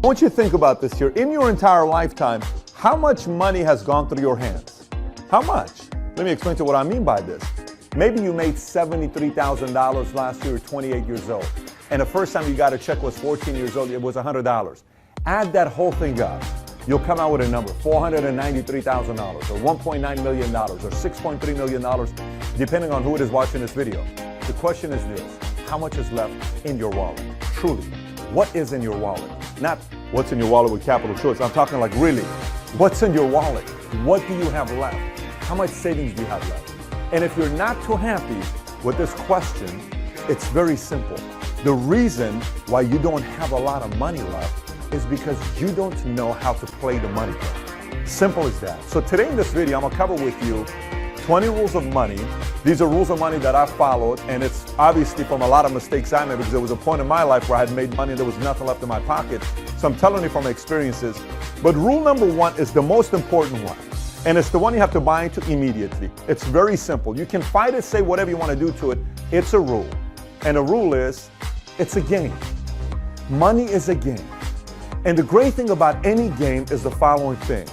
I want you to think about this here. In your entire lifetime, how much money has gone through your hands? How much? Let me explain to you what I mean by this. Maybe you made $73,000 last year, 28 years old. And the first time you got a check was 14 years old, it was $100. Add that whole thing up. You'll come out with a number, $493,000 or $1.9 million or $6.3 million, depending on who it is watching this video. The question is this: how much is left in your wallet? Truly, what is in your wallet? Not what's in your wallet with capital choice. I'm talking like really, what's in your wallet? What do you have left? How much savings do you have left? And if you're not too happy with this question, it's very simple. The reason why you don't have a lot of money left is because you don't know how to play the money game. Simple as that. So today in this video, I'm gonna cover with you 20 rules of money. These are rules of money that I followed, and it's obviously from a lot of mistakes I made, because there was a point in my life where I had made money and there was nothing left in my pocket. So I'm telling you from experiences. But rule number one is the most important one, and it's the one you have to buy into immediately. It's very simple. You can fight it, say whatever you want to do to it. It's a rule. And the rule is, it's a game. Money is a game. And the great thing about any game is the following thing.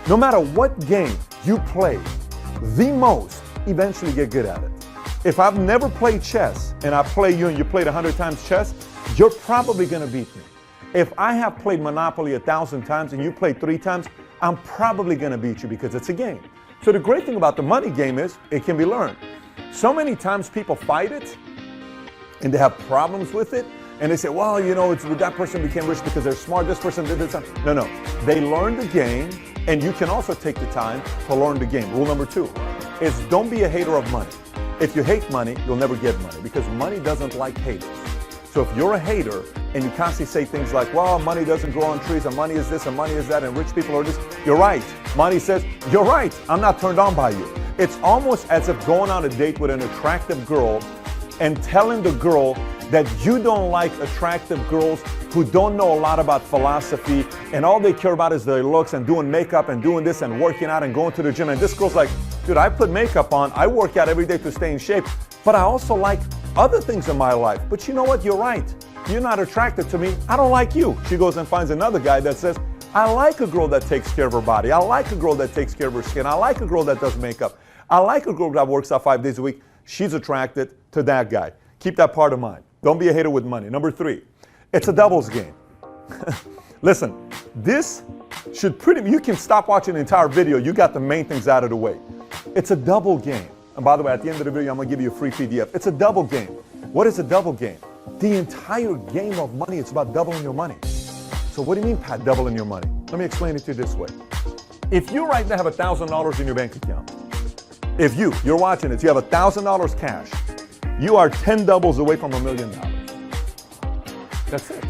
No matter what game you play the most, eventually get good at it. If I've never played chess and I play you and you played 100 times chess, you're probably gonna beat me. If I have played Monopoly 1,000 times and you played 3 times, I'm probably gonna beat you because it's a game. So the great thing about the money game is it can be learned. So many times people fight it and they have problems with it, and they say, well, you know, that person became rich because they're smart, this person did this. No. They learned the game, and you can also take the time to learn the game. Rule number 2 is don't be a hater of money. If you hate money, you'll never get money, because money doesn't like haters. So if you're a hater and you constantly say things like, well, money doesn't grow on trees, and money is this, and money is that, and rich people are this, you're right. Money says, you're right, I'm not turned on by you. It's almost as if going on a date with an attractive girl and telling the girl that you don't like attractive girls who don't know a lot about philosophy and all they care about is their looks and doing makeup and doing this and working out and going to the gym. And this girl's like, dude, I put makeup on, I work out every day to stay in shape, but I also like other things in my life. But you know what? You're right. You're not attracted to me. I don't like you. She goes and finds another guy that says, I like a girl that takes care of her body. I like a girl that takes care of her skin. I like a girl that does makeup. I like a girl that works out 5 days a week. She's attracted to that guy. Keep that part in mind. Don't be a hater with money. Number 3, it's a doubles game. Listen, this should you can stop watching the entire video. You got the main things out of the way. It's a double game. And by the way, at the end of the video, I'm gonna give you a free PDF. It's a double game. What is a double game? The entire game of money, it's about doubling your money. So what do you mean, Pat, doubling your money? Let me explain it to you this way. If you right now have $1,000 in your bank account, if you're watching this, you have $1,000 cash, you are 10 doubles away from $1 million. That's it.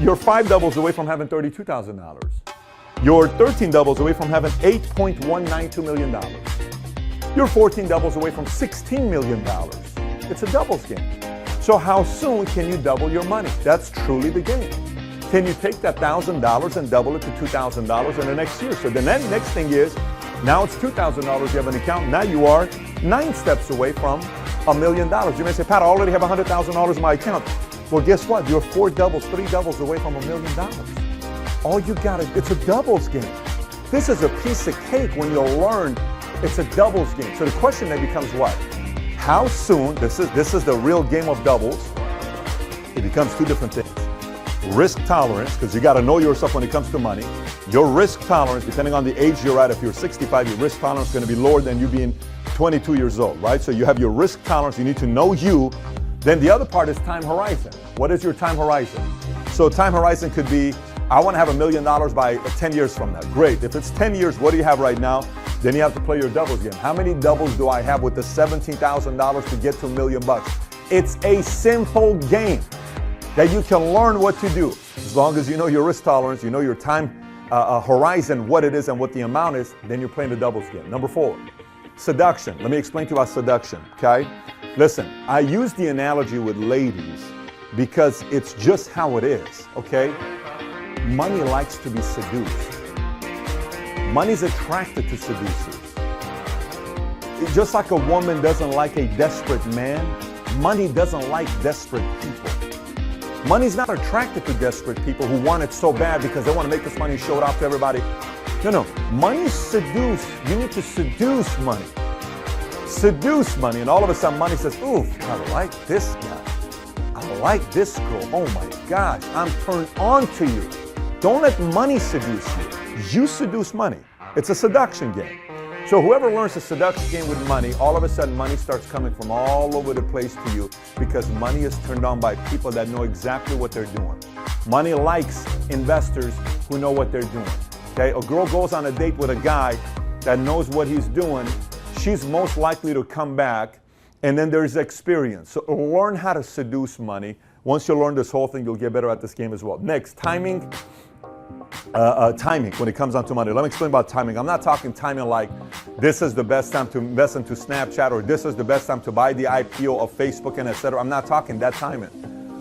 You're 5 doubles away from having $32,000. You're 13 doubles away from having $8.192 million. You're 14 doubles away from $16 million. It's a doubles game. So how soon can you double your money? That's truly the game. Can you take that $1,000 and double it to $2,000 in the next year? So the next thing is, now it's $2,000 you have an account. Now you are 9 steps away from $1 million. You may say, Pat, I already have $100,000 in my account. Well, guess what? You're 4 doubles, 3 doubles away from $1 million. All you got is, it's a doubles game. This is a piece of cake when you learn it's a doubles game. So the question then becomes what? How soon, this is the real game of doubles. It becomes 2 different things. Risk tolerance, because you got to know yourself when it comes to money. Your risk tolerance, depending on the age you're at, if you're 65, your risk tolerance is going to be lower than you being 22 years old, right? So you have your risk tolerance, you need to know you. Then the other part is time horizon. What is your time horizon? So time horizon could be, I want to have $1 million by 10 years from now. Great. If it's 10 years, what do you have right now? Then you have to play your doubles game. How many doubles do I have with the $17,000 to get to $1 million? It's a simple game that you can learn what to do. As long as you know your risk tolerance, you know your time horizon, what it is and what the amount is, then you're playing the doubles game. Number 4, seduction. Let me explain to you about seduction, okay? Listen, I use the analogy with ladies because it's just how it is, okay? Money likes to be seduced. Money's attracted to seducers. Just like a woman doesn't like a desperate man, money doesn't like desperate people. Money's not attracted to desperate people who want it so bad because they want to make this money and show it off to everybody. No. Money seduce. You need to seduce money. Seduce money. And all of a sudden money says, ooh, I like this guy. I like this girl. Oh my gosh, I'm turned on to you. Don't let money seduce you. You seduce money. It's a seduction game. So whoever learns the seduction game with money, all of a sudden money starts coming from all over the place to you because money is turned on by people that know exactly what they're doing. Money likes investors who know what they're doing. Okay, a girl goes on a date with a guy that knows what he's doing, she's most likely to come back, and then there's experience. So learn how to seduce money. Once you learn this whole thing, you'll get better at this game as well. Next, timing. Timing when it comes down to money. Let me explain about timing. I'm not talking timing like this is the best time to invest into Snapchat or this is the best time to buy the IPO of Facebook and etc. I'm not talking that timing.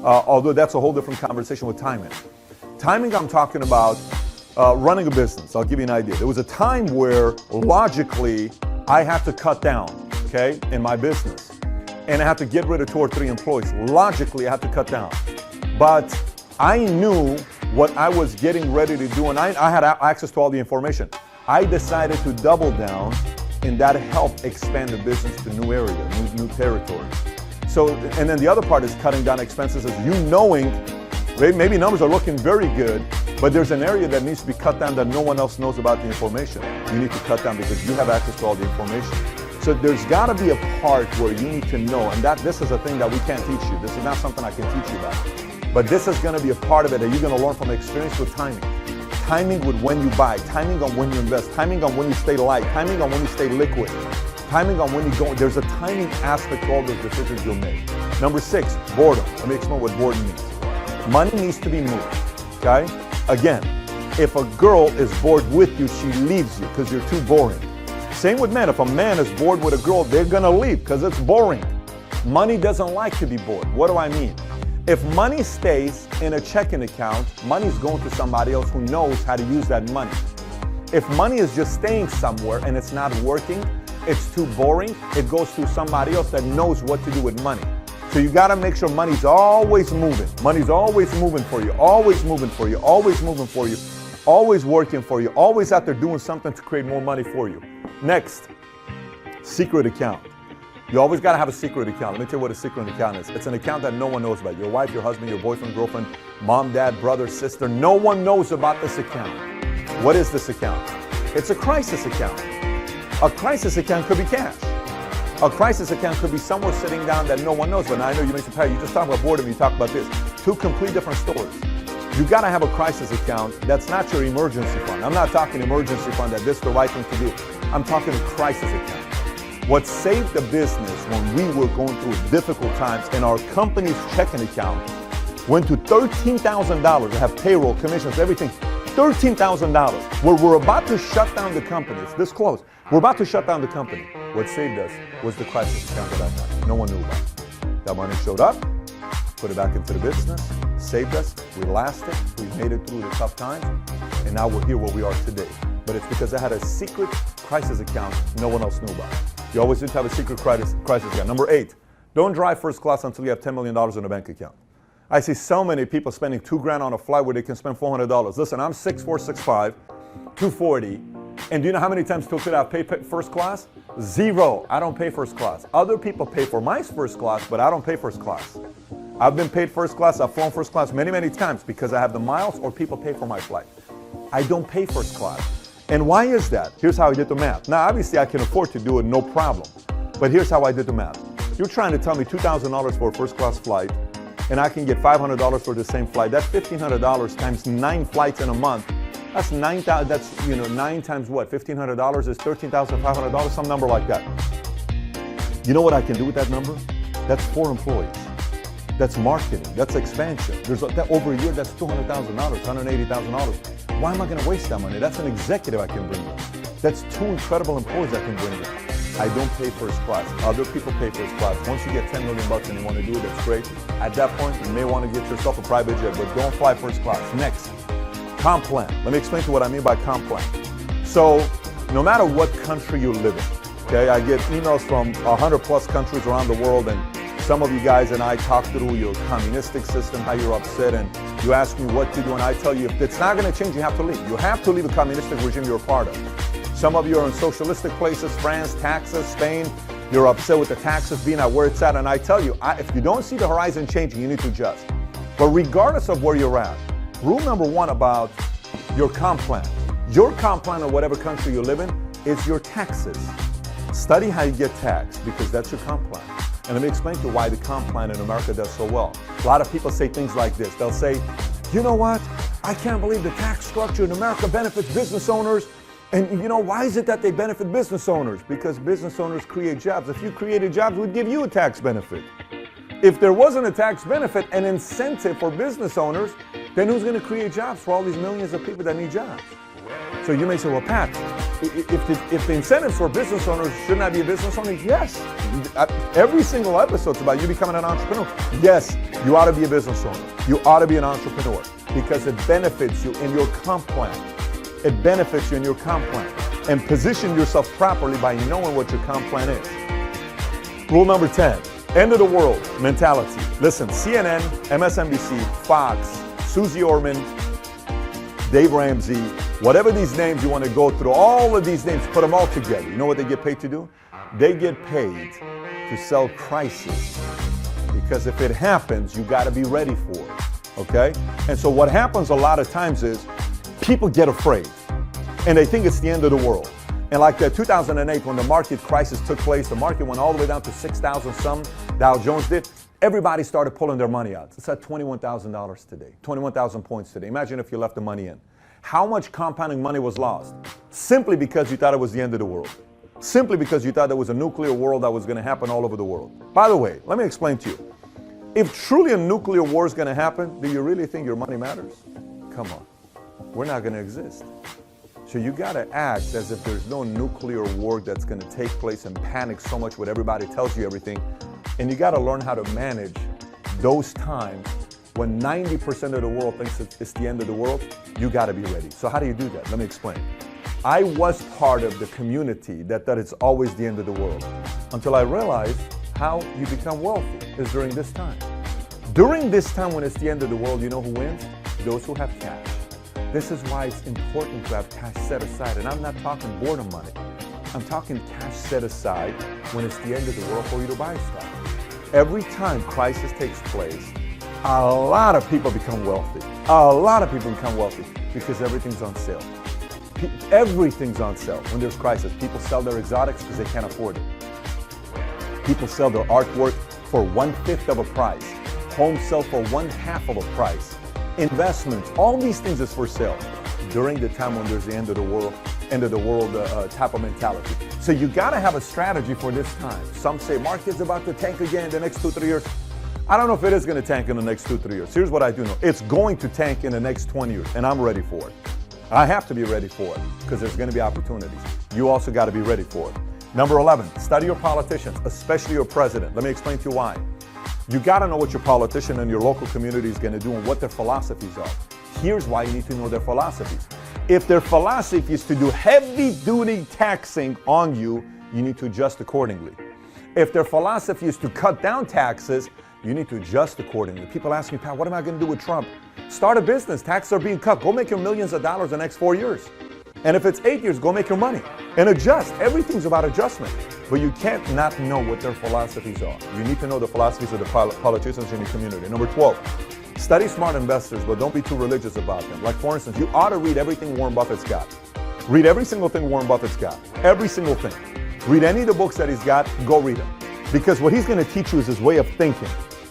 Although that's a whole different conversation with timing. Timing, I'm talking about running a business. I'll give you an idea. There was a time where logically I had to cut down, okay, in my business. And I had to get rid of 2 or 3 employees. Logically, I had to cut down. But I knew what I was getting ready to do, and I had access to all the information. I decided to double down, and that helped expand the business to new areas, new territories. So, and then the other part is cutting down expenses, is you knowing maybe numbers are looking very good, but there's an area that needs to be cut down that no one else knows about the information. You need to cut down because you have access to all the information. So there's got to be a part where you need to know, and this is a thing that we can't teach you. This is not something I can teach you about. But this is going to be a part of it that you're going to learn from experience with timing. Timing with when you buy, timing on when you invest, timing on when you stay light, timing on when you stay liquid, timing on when you go. There's a timing aspect to all those decisions you'll make. Number 6, boredom. Let me explain what boredom means. Money needs to be moved, okay? Again, if a girl is bored with you, she leaves you because you're too boring. Same with men. If a man is bored with a girl, they're going to leave because it's boring. Money doesn't like to be bored. What do I mean? If money stays in a checking account, money's going to somebody else who knows how to use that money. If money is just staying somewhere and it's not working, it's too boring, it goes to somebody else that knows what to do with money. So you got to make sure money's always moving. Money's always moving for you, always moving for you, always moving for you, always working for you, always out there doing something to create more money for you. Next, secret account. You always got to have a secret account. Let me tell you what a secret account is. It's an account that no one knows about. Your wife, your husband, your boyfriend, girlfriend, mom, dad, brother, sister. No one knows about this account. What is this account? It's a crisis account. A crisis account could be cash. A crisis account could be somewhere sitting down that no one knows. But now I know you mentioned, Pat, you just talked about boredom, you talked about this. 2 complete different stories. You got to have a crisis account that's not your emergency fund. I'm not talking emergency fund that this is the right thing to do. I'm talking a crisis account. What saved the business when we were going through difficult times and our company's checking account went to $13,000 to have payroll, commissions, everything. $13,000. Where we're about to shut down the company. It's this close. We're about to shut down the company. What saved us was the crisis account at that time. No one knew about it. That money showed up, put it back into the business, saved us, we lasted, we made it through the tough times, and now we're here where we are today. But it's because I had a secret crisis account no one else knew about. You always need to have a secret crisis account. Number 8, don't drive first class until you have $10 million in a bank account. I see so many people spending $2,000 on a flight where they can spend $400. Listen, I'm 6'4", 6'5", 240, and do you know how many times till today I've paid first class? 0. I don't pay first class. Other people pay for my first class, but I don't pay first class. I've been paid first class, I've flown first class many, many times because I have the miles or people pay for my flight. I don't pay first class. And why is that? Here's how I did the math. Now, obviously, I can afford to do it, no problem. But here's how I did the math. You're trying to tell me $2,000 for a first-class flight, and I can get $500 for the same flight. That's $1,500 times 9 flights in a month. That's 9,000. That's 9 times what? $1,500 is $13,500, some number like that. You know what I can do with that number? That's 4 employees. That's marketing. That's expansion. There's over a year. That's $200,000, $180,000. Why am I going to waste that money? That's an executive I can bring in. That's 2 incredible employees I can bring in. I don't pay first class. Other people pay first class. Once you get $10 million and you want to do it, that's great. At that point, you may want to get yourself a private jet, but don't fly first class. Next, comp plan. Let me explain to you what I mean by comp plan. So, no matter what country you live in, okay, I get emails from 100 plus countries around the world, and Some of you guys and I talk through your communistic system, how you're upset, and you ask me what to do, and I tell you, if it's not going to change, you have to leave. You have to leave a communistic regime you're a part of. Some of you are in socialistic places, France, taxes, Spain. You're upset with the taxes being at where it's at, and I tell you, if you don't see the horizon changing, you need to adjust. But regardless of where you're at, rule number one about your comp plan. Your comp plan in whatever country you live in is your taxes. Study how you get taxed, because that's your comp plan. And let me explain to you why the comp plan in America does so well. A lot of people say things like this. They'll say, you know what? I can't believe the tax structure in America benefits business owners. And you know, why is it that they benefit business owners? Because business owners create jobs. If you created jobs, we'd give you a tax benefit. If there wasn't a tax benefit, an incentive for business owners, then who's going to create jobs for all these millions of people that need jobs? So you may say, well, Pat, if the incentives for business owners, shouldn't I be a business owner? Yes. Every single episode's about you becoming an entrepreneur. Yes, you ought to be a business owner. You ought to be an entrepreneur because it benefits you in your comp plan. It benefits you in your comp plan. And position yourself properly by knowing what your comp plan is. Rule number 10, end of the world mentality. Listen, CNN, MSNBC, Fox, Susie Orman, Dave Ramsey, whatever these names you want to go through, all of these names, put them all together. You know what they get paid to do? They get paid to sell crisis. Because if it happens, you got to be ready for it. Okay? And so what happens a lot of times is people get afraid and they think it's the end of the world. And like that 2008, when the market crisis took place, the market went all the way down to 6,000 some, Dow Jones did. Everybody started pulling their money out. It's at $21,000 today, 21,000 points today. Imagine if you left the money in. How much compounding money was lost? Simply because you thought it was the end of the world. Simply because you thought there was a nuclear world that was going to happen all over the world. By the way, let me explain to you. If truly a nuclear war is going to happen, do you really think your money matters? Come on. We're not going to exist. So you got to act as if there's no nuclear war that's going to take place and panic so much when everybody tells you everything. And you got to learn how to manage those times when 90% of the world thinks it's the end of the world. You got to be ready. So how do you do that? Let me explain. I was part of the community that it's always the end of the world until I realized how you become wealthy is during this time. During this time when it's the end of the world, you know who wins? Those who have cash. This is why it's important to have cash set aside. And I'm not talking boredom money. I'm talking cash set aside when it's the end of the world for you to buy stuff. Every time crisis takes place, a lot of people become wealthy. A lot of people become wealthy because everything's on sale. Everything's on sale when there's crisis. People sell their exotics because they can't afford it. People sell their artwork for 1/5 of a price. Homes sell for 1/2 of a price. Investments, all these things is for sale during the time when there's the end of the world type of mentality. So you got to have a strategy for this time. Some say market's about to tank again in the next 2-3 years. I don't know if it is going to tank in the next 2-3 years. Here's what I do know. It's going to tank in the next 20 years, and I'm ready for it. I have to be ready for it because there's going to be opportunities. You also got to be ready for it. Number 11, study your politicians, especially your president. Let me explain to you why. You got to know what your politician and your local community is going to do and what their philosophies are. Here's why you need to know their philosophies. If their philosophy is to do heavy-duty taxing on you, you need to adjust accordingly. If their philosophy is to cut down taxes, you need to adjust accordingly. People ask me, Pat, what am I going to do with Trump? Start a business. Taxes are being cut. Go make your millions of dollars the next 4 years. And if it's 8 years, go make your money and adjust. Everything's about adjustment. But you can't not know what their philosophies are. You need to know the philosophies of the politicians in your community. Number 12, study smart investors, but don't be too religious about them. Like, for instance, you ought to read everything Warren Buffett's got. Read every single thing Warren Buffett's got. Every single thing. Read any of the books that he's got, go read them. Because what he's going to teach you is his way of thinking,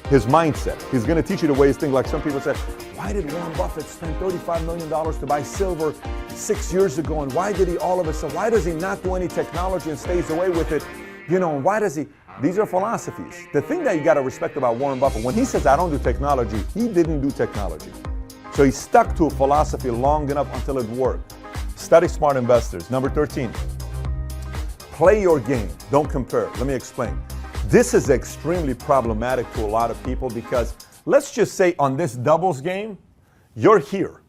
his mindset. He's going to teach you the way he's thinking. Like some people said, why did Warren Buffett spend $35 million to buy silver 6 years ago? And why did he all of a sudden, why does he not do any technology and stays away with it? You know, why does he? These are philosophies. The thing that you got to respect about Warren Buffett, when he says, I don't do technology, he didn't do technology. So he stuck to a philosophy long enough until it worked. Study smart investors. Number 13, play your game. Don't compare. Let me explain. This is extremely problematic to a lot of people because let's just say on this doubles game, you're here.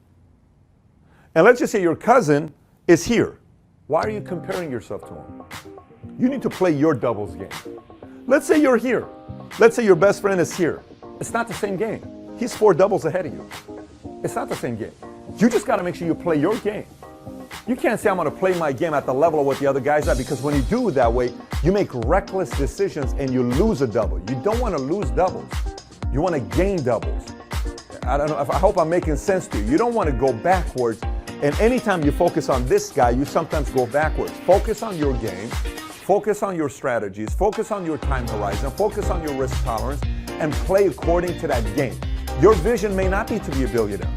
And let's just say your cousin is here. Why are you comparing yourself to him? You need to play your doubles game. Let's say you're here. Let's say your best friend is here. It's not the same game. He's 4 doubles ahead of you. It's not the same game. You just got to make sure you play your game. You can't say I'm going to play my game at the level of what the other guys are, because when you do it that way, you make reckless decisions and you lose a double. You don't want to lose doubles. You want to gain doubles. I don't know. I hope I'm making sense to you. You don't want to go backwards. And anytime you focus on this guy, you sometimes go backwards. Focus on your game. Focus on your strategies. Focus on your time horizon. Focus on your risk tolerance and play according to that game. Your vision may not be to be a billionaire.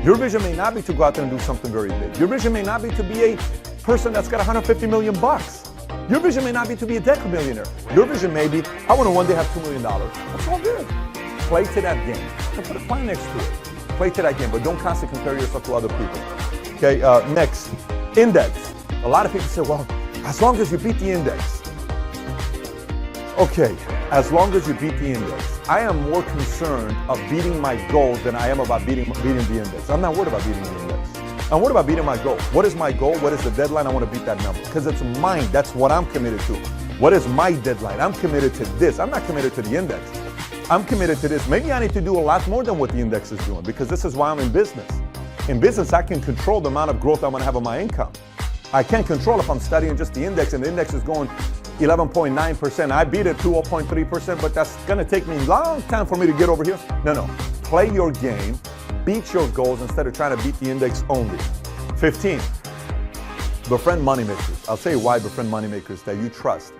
Your vision may not be to go out there and do something very big. Your vision may not be to be a person that's got 150 million bucks. Your vision may not be to be a decamillionaire. Your vision may be, I want to one day have $2 million. That's all good. Play to that game. So put a plan next to it. Play to that game, but don't constantly compare yourself to other people. Okay, next, index. A lot of people say, well, as long as you beat the index. Okay, as long as you beat the index. I am more concerned of beating my goal than I am about beating the index. I'm not worried about beating the index. I'm worried about beating my goal. What is my goal? What is the deadline? I want to beat that number because it's mine. That's what I'm committed to. What is my deadline? I'm committed to this. I'm not committed to the index. I'm committed to this. Maybe I need to do a lot more than what the index is doing because this is why I'm in business. In business, I can control the amount of growth I'm going to have on my income. I can't control if I'm studying just the index and the index is going 11.9%. I beat it 2.3%, but that's going to take me a long time for me to get over here. No. Play your game, beat your goals instead of trying to beat the index only. 15, befriend moneymakers. I'll tell you why befriend moneymakers that you trust.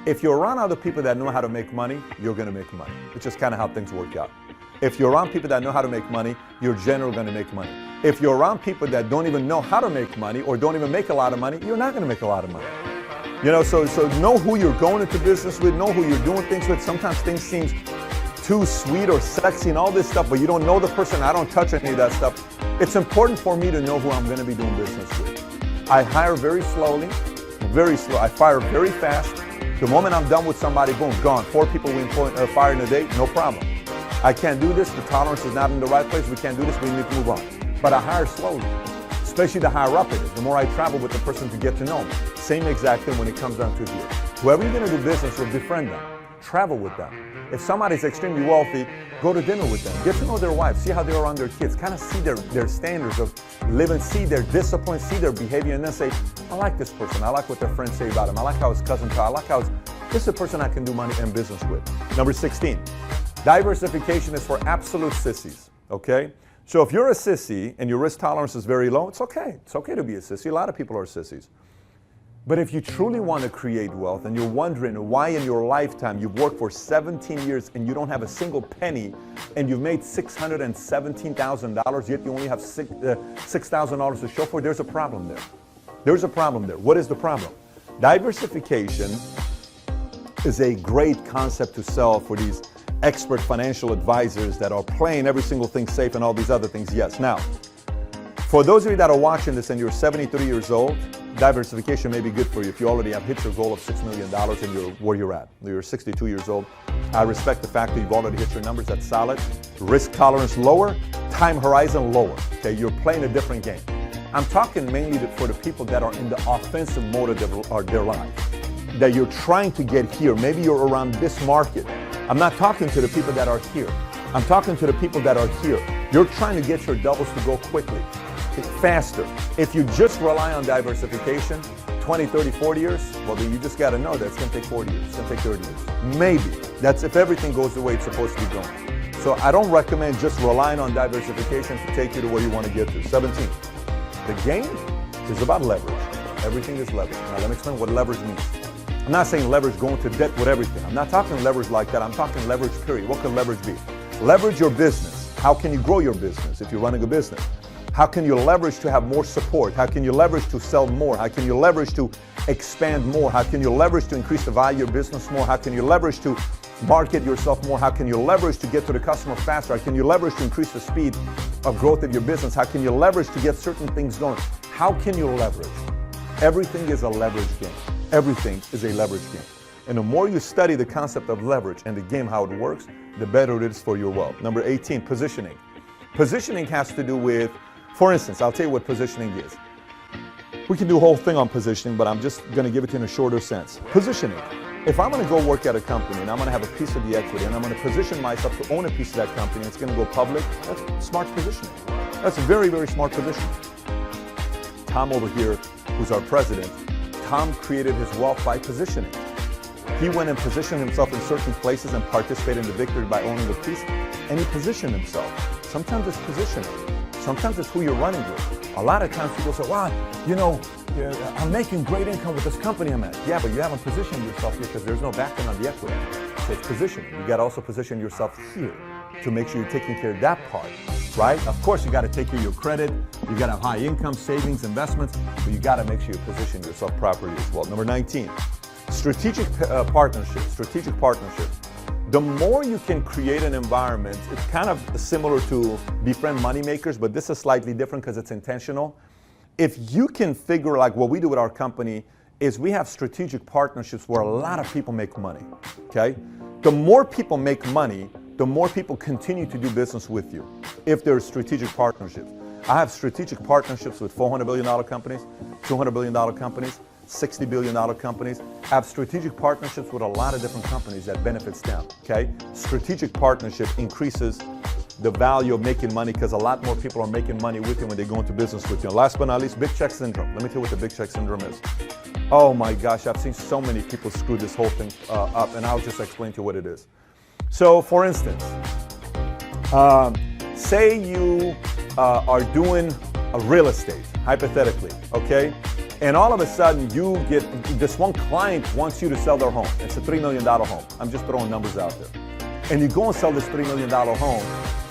If you're around other people that know how to make money, you're going to make money. It's just kind of how things work out. If you're around people that know how to make money, you're generally going to make money. If you're around people that don't even know how to make money or don't even make a lot of money, you're not going to make a lot of money. You know, so know who you're going into business with, know who you're doing things with. Sometimes things seem too sweet or sexy and all this stuff, but you don't know the person. I don't touch any of that stuff. It's important for me to know who I'm going to be doing business with. I hire very slowly, very slow. I fire very fast. The moment I'm done with somebody, boom, gone. 4 people we fire in a day, no problem. I can't do this. The tolerance is not in the right place. We can't do this. We need to move on. But I hire slowly, especially the higher up it is. The more I travel with the person to get to know them. Same exact thing when it comes down to here. Whoever you're going to do business with, befriend them. Travel with them. If somebody's extremely wealthy, go to dinner with them. Get to know their wife. See how they're around their kids. Kind of see their standards of living. See their discipline. See their behavior. And then say, I like this person. I like what their friends say about him. I like how his cousin talks. I like how this is a person I can do money and business with. Number 16. Diversification is for absolute sissies. Okay? So if you're a sissy and your risk tolerance is very low, it's okay. It's okay to be a sissy. A lot of people are sissies. But if you truly want to create wealth and you're wondering why in your lifetime you've worked for 17 years and you don't have a single penny and you've made $617,000, yet you only have $6,000 to show for it, there's a problem there. There's a problem there. What is the problem? Diversification is a great concept to sell for these expert financial advisors that are playing every single thing safe and all these other things. Yes. Now, for those of you that are watching this and you're 73 years old, diversification may be good for you if you already have hit your goal of $6 million and you're where you're at. You're 62 years old. I respect the fact that you've already hit your numbers. That's solid. Risk tolerance lower, time horizon lower. Okay, you're playing a different game. I'm talking mainly for the people that are in the offensive mode of their life, that you're trying to get here. Maybe you're around this market. I'm not talking to the people that are here. I'm talking to the people that are here. You're trying to get your doubles to go quickly, faster. If you just rely on diversification, 20, 30, 40 years, well, then you just got to know that it's going to take 40 years, it's going to take 30 years. Maybe. That's if everything goes the way it's supposed to be going. So I don't recommend just relying on diversification to take you to where you want to get to. 17. The game is about leverage. Everything is leverage. Now let me explain what leverage means. I'm not saying leverage going to debt with everything. I'm not talking leverage like that. I'm talking leverage period. What can leverage be? Leverage your business. How can you grow your business if you're running a business? How can you leverage to have more support? How can you leverage to sell more? How can you leverage to expand more? How can you leverage to increase the value of your business more? How can you leverage to market yourself more? How can you leverage to get to the customer faster? How can you leverage to increase the speed of growth of your business? How can you leverage to get certain things going? How can you leverage? Everything is a leverage game. Everything is a leverage game. And the more you study the concept of leverage and the game, how it works, the better it is for your wealth. Number 18, positioning. Positioning has to do with, for instance, I'll tell you what positioning is. We can do a whole thing on positioning, but I'm just going to give it to you in a shorter sense. Positioning. if I'm going to go work at a company and I'm going to have a piece of the equity and I'm going to position myself to own a piece of that company and it's going to go public, that's smart positioning. That's a very, very smart position. Tom over here, who's our president, Tom created his wealth by positioning. He went and positioned himself in certain places and participated in the victory by owning the piece, and he positioned himself. Sometimes it's positioning. Sometimes it's who you're running with. A lot of times people say, wow, I'm making great income with this company I'm at. Yeah, but you haven't positioned yourself here because there's no backing on the equity. So it's positioning. You got to also position yourself here to make sure you're taking care of that part, right? Of course, you got to take care of your credit. You got to have high income, savings, investments, but you got to make sure you position yourself properly as well. Number 19, strategic partnership. Strategic partnership. The more you can create an environment, it's kind of similar to befriend moneymakers, but this is slightly different because it's intentional. If you can figure, like what we do with our company, is we have strategic partnerships where a lot of people make money, okay? The more people make money, the more people continue to do business with you if there's strategic partnerships. I have strategic partnerships with $400 billion companies, $200 billion companies, $60 billion companies. I have strategic partnerships with a lot of different companies that benefits them, okay? Strategic partnership increases the value of making money because a lot more people are making money with you when they go into business with you. And last but not least, big check syndrome. Let me tell you what the big check syndrome is. Oh my gosh, I've seen so many people screw this whole thing up, and I'll just explain to you what it is. So for instance, say you are doing a real estate, hypothetically, okay? And all of a sudden you get, this one client wants you to sell their home. It's a $3 million home. I'm just throwing numbers out there. And you go and sell this $3 million home,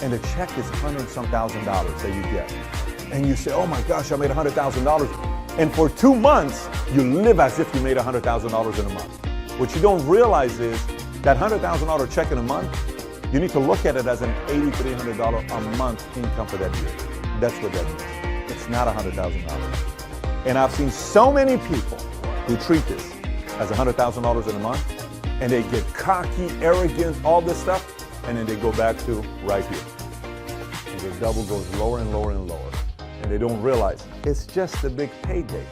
and the check is $100-some thousand that you get. And you say, oh my gosh, I made $100,000. And for 2 months, you live as if you made $100,000 in a month. What you don't realize is that $100,000 check in a month, you need to look at it as an $8,300 a month income for that year. That's what that means. It's not $100,000. And I've seen so many people who treat this as $100,000 in a month, and they get cocky, arrogant, all this stuff, and then they go back to right here. And the double goes lower and lower and lower. And they don't realize it's just a big payday.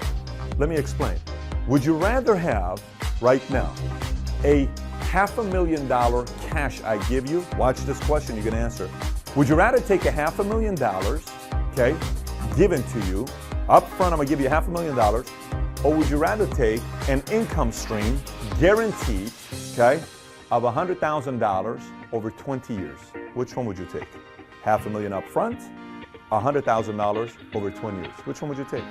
Let me explain. Would you rather have, right now, a $500,000 cash I give you? Watch this question, you're gonna answer. Would you rather take a $500,000, okay, given to you, up front I'm gonna give you $500,000, or would you rather take an income stream, guaranteed, okay, of $100,000 over 20 years? Which one would you take? $500,000 up front, $100,000 over 20 years. Which one would you take?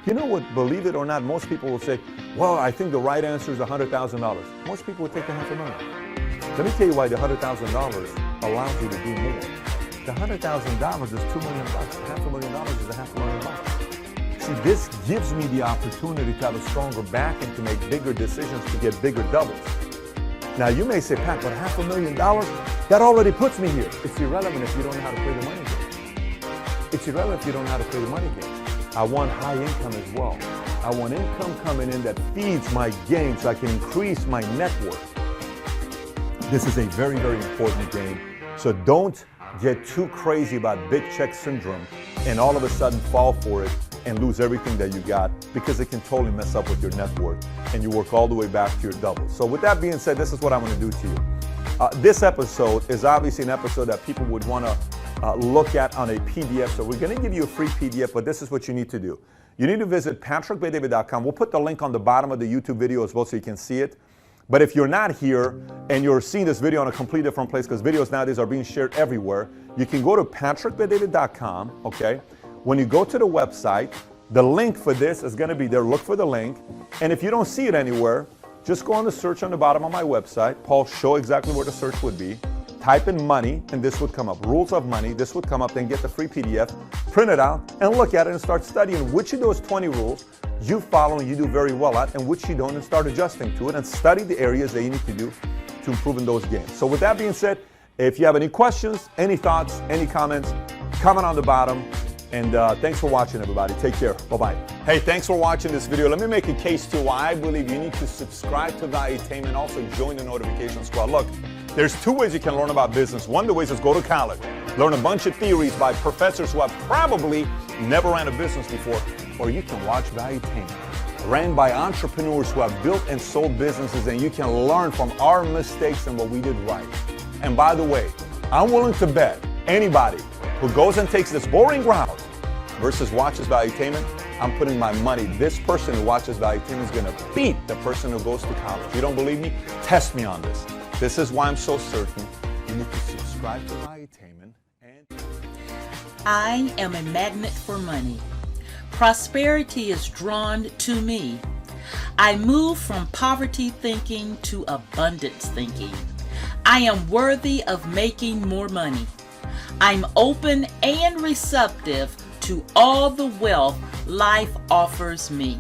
You know what, believe it or not, most people will say, well, I think the right answer is $100,000. Most people would take the $500,000. Let me tell you why the $100,000 allows you to do more. The $100,000 is $2 million. $500,000 is $500,000. See, this gives me the opportunity to have a stronger backing to make bigger decisions to get bigger doubles. Now you may say, Pat, but $500,000, that already puts me here. It's irrelevant if you don't know how to play the money game. It's irrelevant if you don't know how to play the money game. I want high income as well. I want income coming in that feeds my game so I can increase my net worth. This is a very, very important game. So don't get too crazy about big check syndrome and all of a sudden fall for it and lose everything that you got, because it can totally mess up with your net worth and you work all the way back to your doubles. So with that being said, this is what I'm going to do to you. This episode is obviously an episode that people would want to look at on a PDF. So we're going to give you a free PDF, but this is what you need to do. You need to visit patrickbaydavid.com. We'll put the link on the bottom of the YouTube video as well so you can see it. But if you're not here and you're seeing this video on a completely different place, because videos nowadays are being shared everywhere, you can go to patrickbaydavid.com, okay? When you go to the website, the link for this is going to be there. Look for the link. And if you don't see it anywhere, just go on the search on the bottom of my website. Paul, show exactly where the search would be. Type in money, and this would come up. Rules of money, this would come up. Then get the free PDF, print it out, and look at it and start studying which of those 20 rules you follow and you do very well at, and which you don't, and start adjusting to it, and study the areas that you need to do to improve in those games. So with that being said, if you have any questions, any thoughts, any comments, comment on the bottom. And thanks for watching, everybody. Take care. Bye-bye. Hey, thanks for watching this video. Let me make a case to why I believe you need to subscribe to Valuetainment, also join the notification squad. Look, there's two ways you can learn about business. One of the ways is go to college, learn a bunch of theories by professors who have probably never ran a business before, or you can watch Valuetainment. ran by entrepreneurs who have built and sold businesses, and you can learn from our mistakes and what we did right. And by the way, I'm willing to bet anybody who goes and takes this boring route versus watches valuetainment, I'm putting my money, this person who watches valuetainment is gonna beat the person who goes to college. You don't believe me? Test me on this. This is why I'm so certain you need to subscribe to valuetainment. I am a magnet for money. Prosperity is drawn to me. I move from poverty thinking to abundance thinking. I am worthy of making more money. I'm open and receptive to all the wealth life offers me.